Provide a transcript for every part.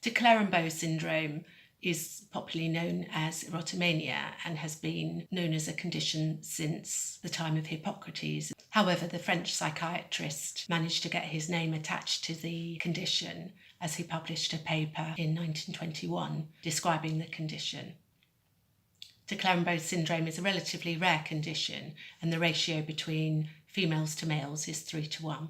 De Clerambault syndrome is popularly known as Erotomania and has been known as a condition since the time of Hippocrates. However, the French psychiatrist managed to get his name attached to the condition as he published a paper in 1921 describing the condition. De Clerambault syndrome is a relatively rare condition, and the ratio between females to males is 3:1.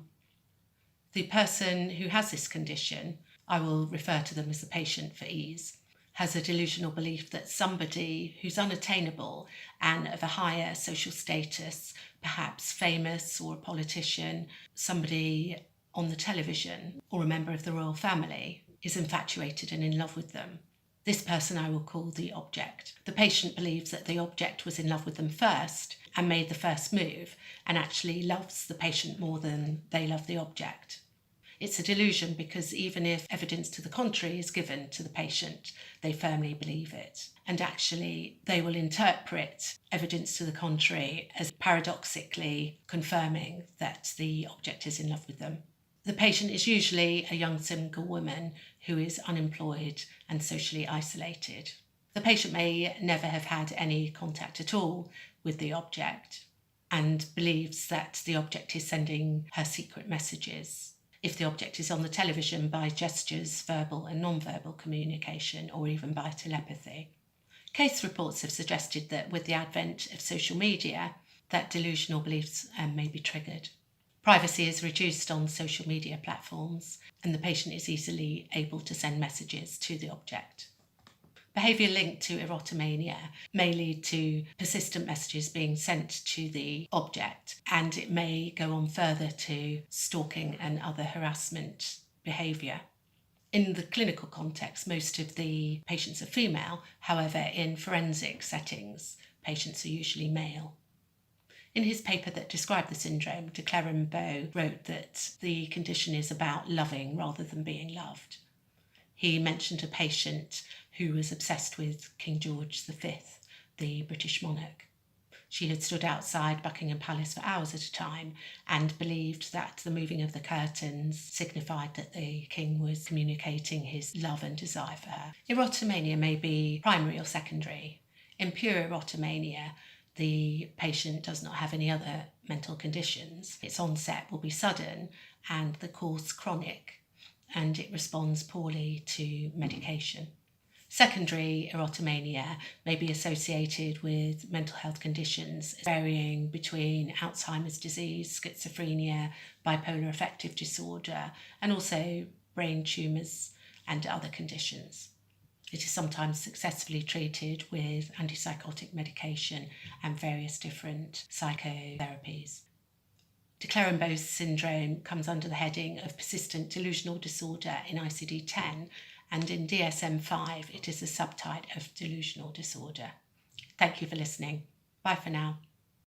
The person who has this condition, I will refer to them as the patient for ease, has a delusional belief that somebody who's unattainable and of a higher social status, perhaps famous or a politician, somebody on the television or a member of the royal family, is infatuated and in love with them. This person I will call the object. The patient believes that the object was in love with them first and made the first move, and actually loves the patient more than they love the object. It's a delusion because even if evidence to the contrary is given to the patient, they firmly believe it. And actually, they will interpret evidence to the contrary as paradoxically confirming that the object is in love with them. The patient is usually a young single woman who is unemployed and socially isolated. The patient may never have had any contact at all with the object and believes that the object is sending her secret messages. If the object is on the television, by gestures, verbal and non-verbal communication, or even by telepathy. Case reports have suggested that with the advent of social media, that delusional beliefs may be triggered. Privacy is reduced on social media platforms, and the patient is easily able to send messages to the object. Behaviour linked to erotomania may lead to persistent messages being sent to the object, and it may go on further to stalking and other harassment behaviour. In the clinical context, most of the patients are female. However, in forensic settings, patients are usually male. In his paper that described the syndrome, de Clerambault wrote that the condition is about loving rather than being loved. He mentioned a patient who was obsessed with King George V, the British monarch. She had stood outside Buckingham Palace for hours at a time and believed that the moving of the curtains signified that the king was communicating his love and desire for her. Erotomania may be primary or secondary. In pure erotomania, the patient does not have any other mental conditions. Its onset will be sudden and the course chronic, and it responds poorly to medication. Secondary erotomania may be associated with mental health conditions varying between Alzheimer's disease, schizophrenia, bipolar affective disorder, and also brain tumours and other conditions. It is sometimes successfully treated with antipsychotic medication and various different psychotherapies. De Clerambault syndrome comes under the heading of persistent delusional disorder in ICD-10, and in DSM-5 it is a subtype of delusional disorder. Thank you for listening. Bye for now.